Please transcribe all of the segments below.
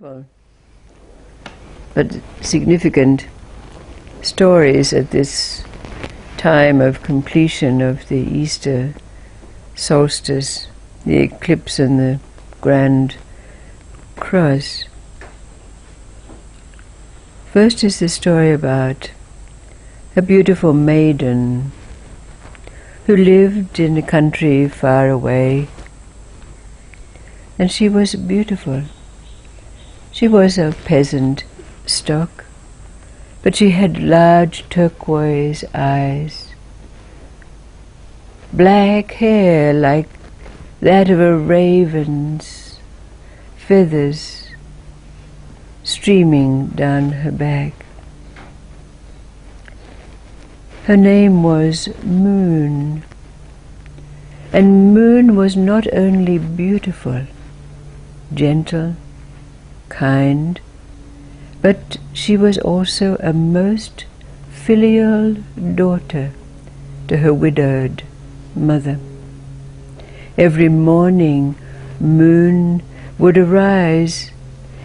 Simple but significant stories at this time of completion of the Easter solstice, the eclipse and the grand cross. First is the story about a beautiful maiden who lived in a country far away, and she was beautiful. She was of peasant stock, but she had large turquoise eyes, black hair like that of a raven's, feathers streaming down her back. Her name was Moon, and Moon was not only beautiful, gentle, kind, but she was also a most filial daughter to her widowed mother. Every morning Moon would arise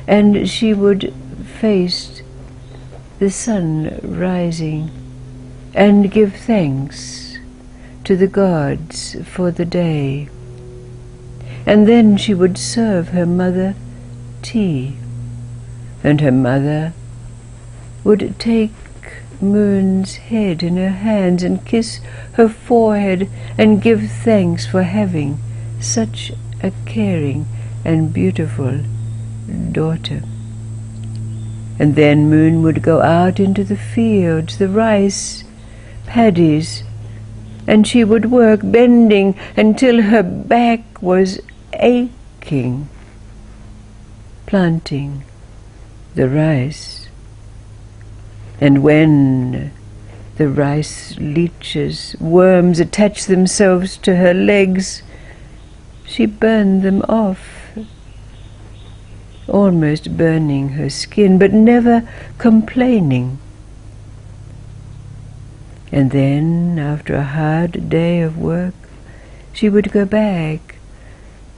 and she would face the sun rising and give thanks to the gods for the day. And then she would serve her mother tea, and her mother would take Moon's head in her hands and kiss her forehead and give thanks for having such a caring and beautiful daughter. And then Moon would go out into the fields, the rice paddies, and she would work, bending until her back was aching, planting the rice. And when the rice leeches, worms, attached themselves to her legs, she burned them off, almost burning her skin, but never complaining. And then, after a hard day of work, she would go back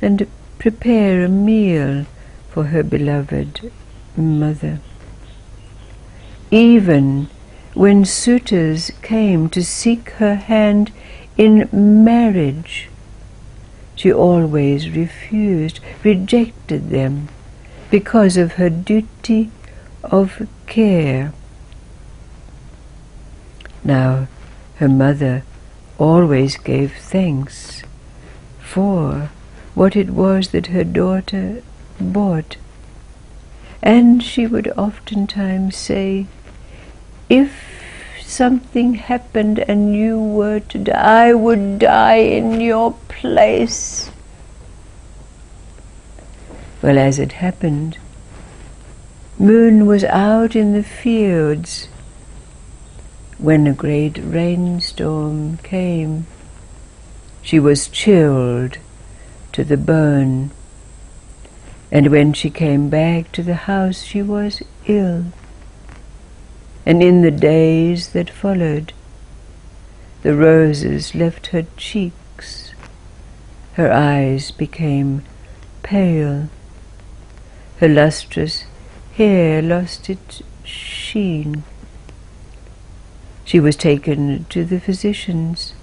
and prepare a meal for her beloved mother. Even when suitors came to seek her hand in marriage, she always refused, rejected them, because of her duty of care. Now, her mother always gave thanks for what it was that her daughter bought, and she would oftentimes say, "If something happened and you were to die, I would die in your place." Well, as it happened, Moon was out in the fields when a great rainstorm came. She was chilled to the bone, and when she came back to the house she was ill. And in the days that followed, the roses left her cheeks, her eyes became pale, her lustrous hair lost its sheen. She was taken to the physicians,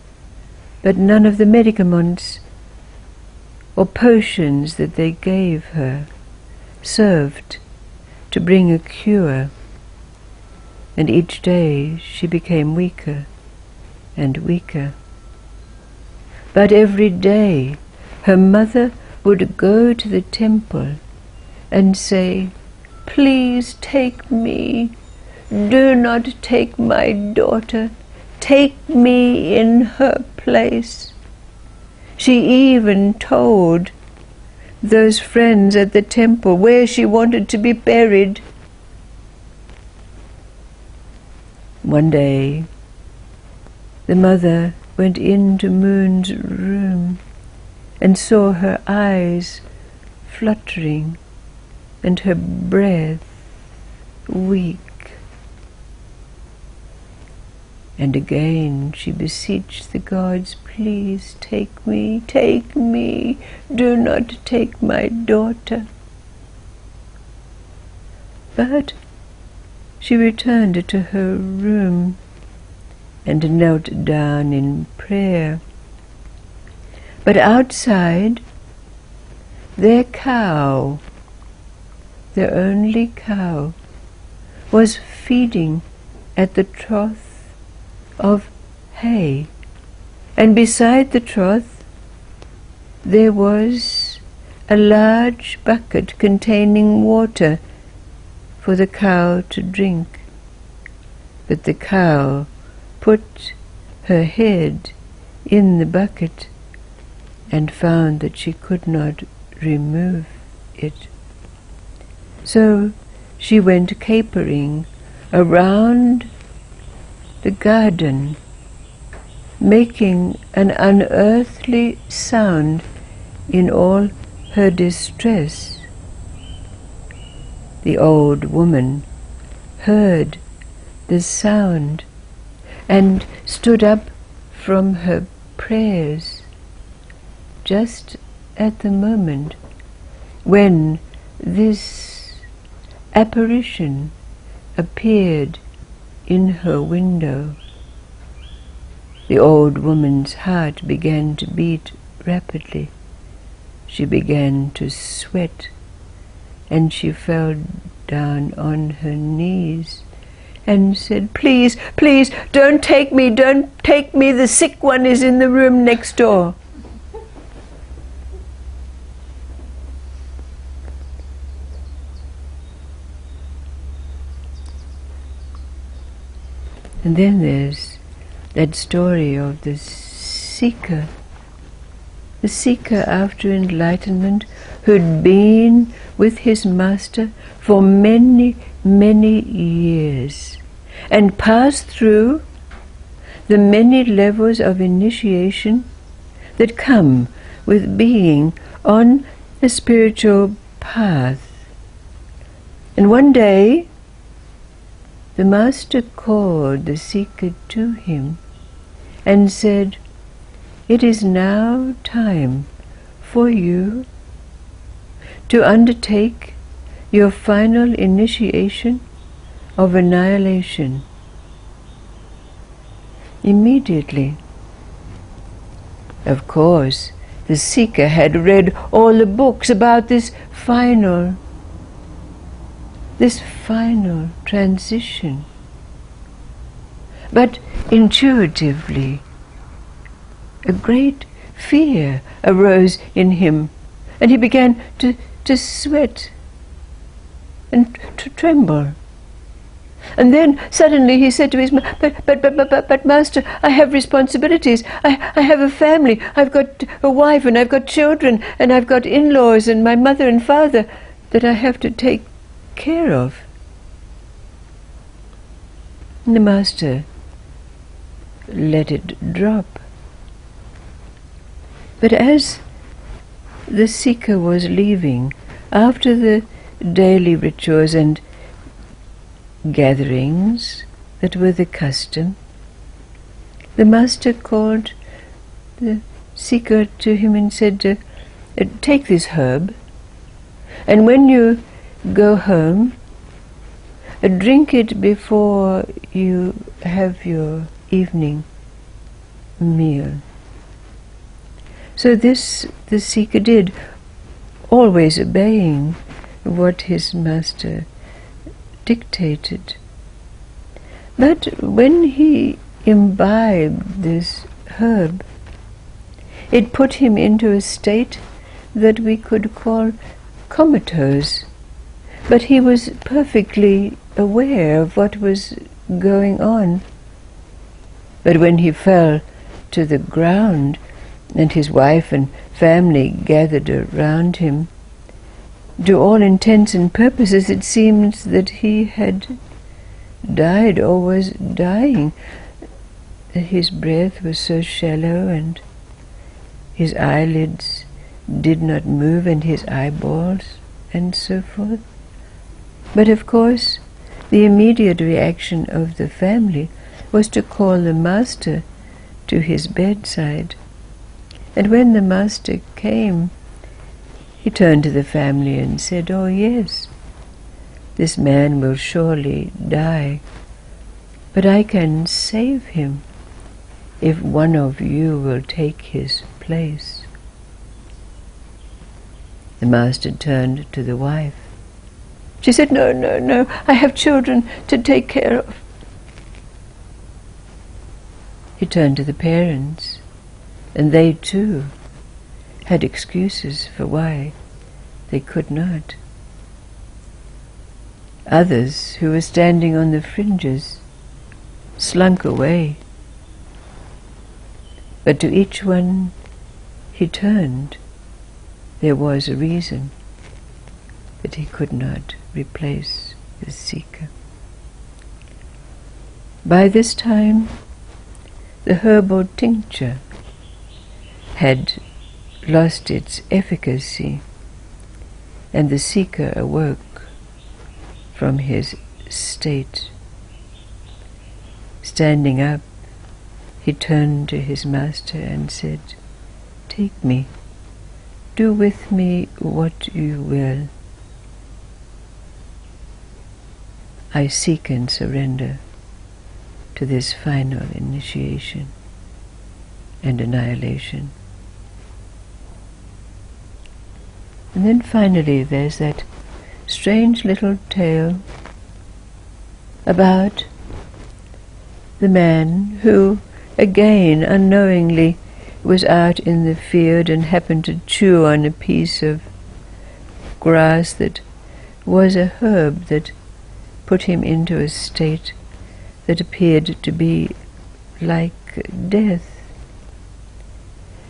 but none of the medicaments or potions that they gave her served to bring a cure, and each day she became weaker and weaker. But every day her mother would go to the temple and say, "Please take me. Do not take my daughter. Take me in her place." She even told those friends at the temple where she wanted to be buried. One day, the mother went into Moon's room and saw her eyes fluttering and her breath weak. And again she beseeched the gods, "Please take me, do not take my daughter." But she returned to her room and knelt down in prayer. But outside, their cow, their only cow, was feeding at the trough of hay, and beside the trough there was a large bucket containing water for the cow to drink. But the cow put her head in the bucket and found that she could not remove it. So she went capering around the garden, making an unearthly sound in all her distress. The old woman heard the sound and stood up from her prayers just at the moment when this apparition appeared in her window. The old woman's heart began to beat rapidly. She began to sweat, and she fell down on her knees and said, "Please, please, don't take me, the sick one is in the room next door." And then there's that story of the seeker after enlightenment, who'd been with his master for many, many years and passed through the many levels of initiation that come with being on the spiritual path. And one day the master called the seeker to him and said, "It is now time for you to undertake your final initiation of annihilation." Immediately. Of course, the seeker had read all the books about this final transition. But intuitively, a great fear arose in him, and he began to sweat and to tremble. And then suddenly he said to his but Master, I have responsibilities. I have a family. I've got a wife, and I've got children, and I've got in-laws, and my mother and father that I have to take care of. And the Master let it drop. But as the seeker was leaving, after the daily rituals and gatherings that were the custom, the Master called the seeker to him and said, "Take this herb, and when you go home, drink it before you have your evening meal." So this the seeker did, always obeying what his master dictated. But when he imbibed this herb, it put him into a state that we could call comatose. But he was perfectly aware of what was going on. But when he fell to the ground and his wife and family gathered around him, to all intents and purposes it seemed that he had died or was dying. His breath was so shallow, and his eyelids did not move, and his eyeballs, and so forth. But of course, the immediate reaction of the family was to call the Master to his bedside. And when the Master came, he turned to the family and said, "Oh yes, This man will surely die, but I can save him if one of you will take his place. The master turned to the wife. She said, "No, no, no, I have children to take care of." He turned to the parents, and they too had excuses for why they could not. Others who were standing on the fringes slunk away, but to each one he turned, there was a reason that he could not replace the seeker. By this time, the herbal tincture had lost its efficacy, and the seeker awoke from his state. Standing up, he turned to his master and said, "Take me, do with me what you will. I seek and surrender to this final initiation and annihilation." And then finally there's that strange little tale about the man who, again unknowingly, was out in the field and happened to chew on a piece of grass that was a herb that put him into a state that appeared to be like death.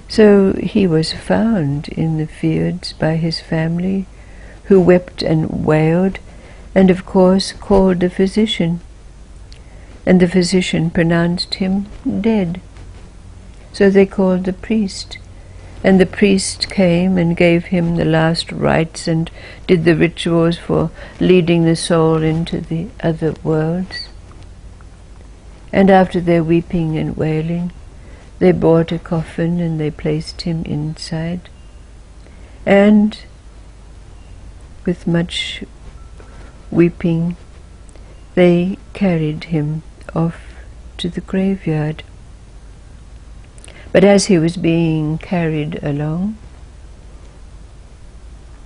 So he was found in the fields by his family, who wept and wailed, and of course called the physician. And the physician pronounced him dead. So they called the priest, and the priest came and gave him the last rites and did the rituals for leading the soul into the other worlds. And after their weeping and wailing, they brought a coffin and they placed him inside. And with much weeping, they carried him off to the graveyard. But as he was being carried along,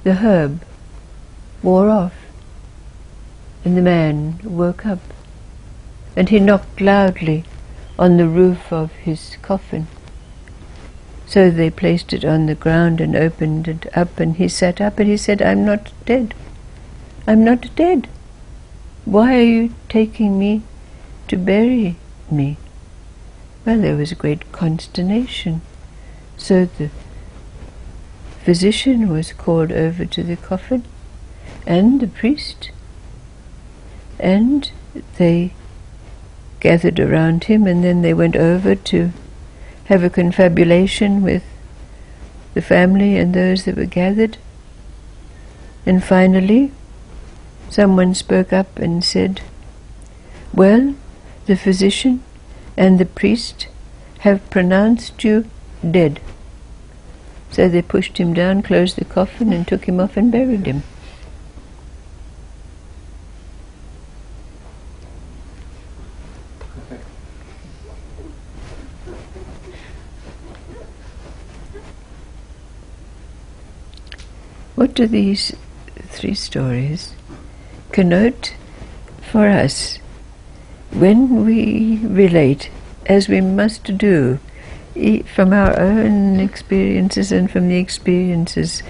the herb wore off, and the man woke up, and he knocked loudly on the roof of his coffin. So they placed it on the ground and opened it up, and he sat up and he said, "I'm not dead. I'm not dead. Why are you taking me to bury me?" Well, there was a great consternation. So the physician was called over to the coffin, and the priest, and they gathered around him, and then they went over to have a confabulation with the family and those that were gathered. And finally, someone spoke up and said, "Well, the physician and the priest have pronounced you dead." So they pushed him down, closed the coffin, and took him off and buried him. What do these three stories connote for us when we relate, as we must do, from our own experiences and from the experiences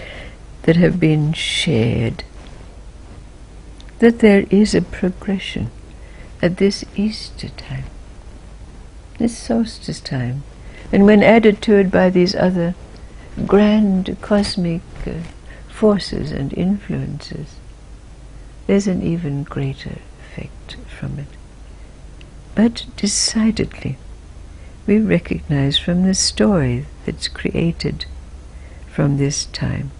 that have been shared, that there is a progression at this Easter time, this solstice time, and when added to it by these other grand cosmic forces and influences, there's an even greater effect from it. But decidedly, we recognize from the story that's created from this time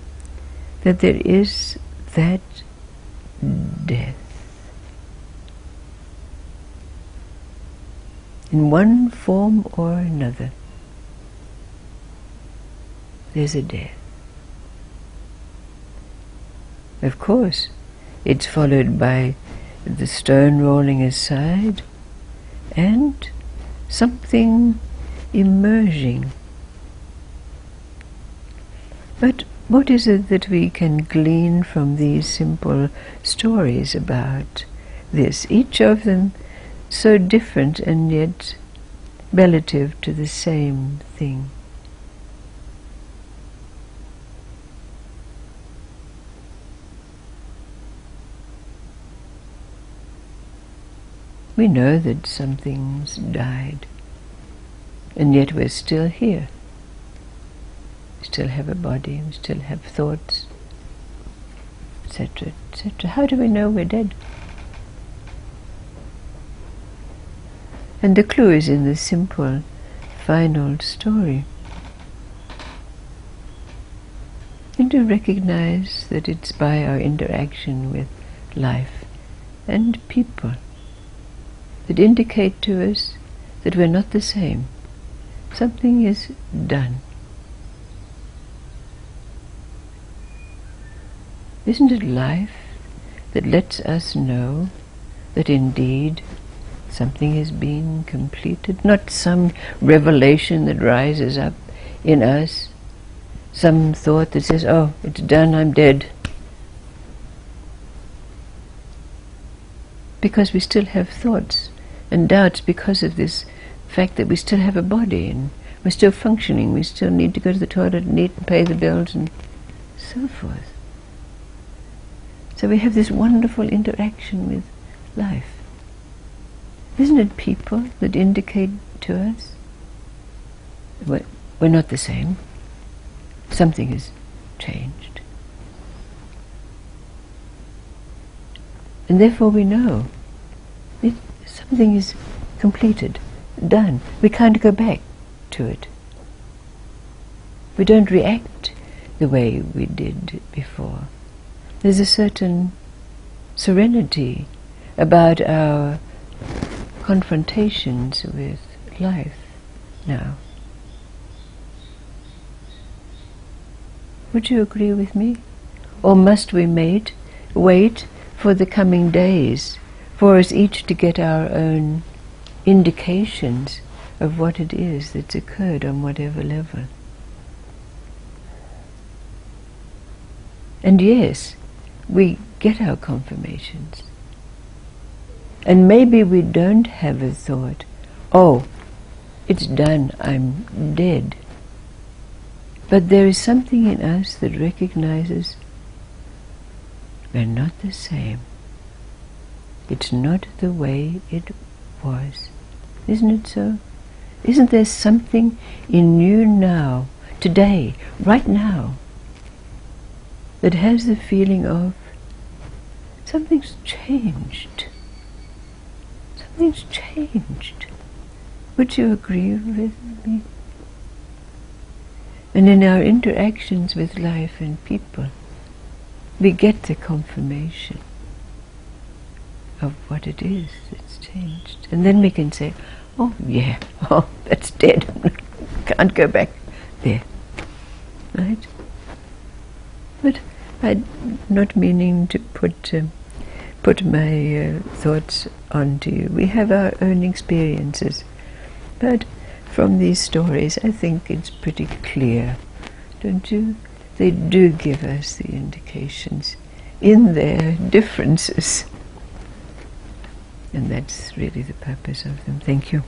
that there is that death. In one form or another, there's a death. Of course, it's followed by the stone rolling aside and something emerging. But what is it that we can glean from these simple stories about this, each of them so different and yet relative to the same thing? We know that something's died, and yet we're still here. We still have a body, we still have thoughts, etc., etc. How do we know we're dead? And the clue is in the simple, final story. And to recognize that it's by our interaction with life and people that indicate to us that we're not the same. Something is done. Isn't it life that lets us know that indeed something has been completed? Not some revelation that rises up in us, some thought that says, oh, it's done, I'm dead. Because we still have thoughts and doubts because of this fact that we still have a body and we're still functioning, we still need to go to the toilet and eat and pay the bills and so forth. So we have this wonderful interaction with life. Isn't it people that indicate to us we're not the same? Something has changed. And therefore we know something is completed, done. We can't go back to it. We don't react the way we did before. There's a certain serenity about our confrontations with life now. Would you agree with me? Or must we wait for the coming days for us each to get our own indications of what it is that's occurred on whatever level? And yes, we get our confirmations. And maybe we don't have a thought, oh, it's done, I'm dead. But there is something in us that recognizes we're not the same. It's not the way it was. Isn't it so? Isn't there something in you now, today, right now, that has the feeling of something's changed? Something's changed. Would you agree with me? And in our interactions with life and people, we get the confirmation of what it is that's changed. And then we can say, oh yeah, oh, that's dead. Can't go back there. Right? But I'm not meaning to put my thoughts onto you. We have our own experiences. But from these stories, I think it's pretty clear, don't you? They do give us the indications in their differences. And that's really the purpose of them. Thank you.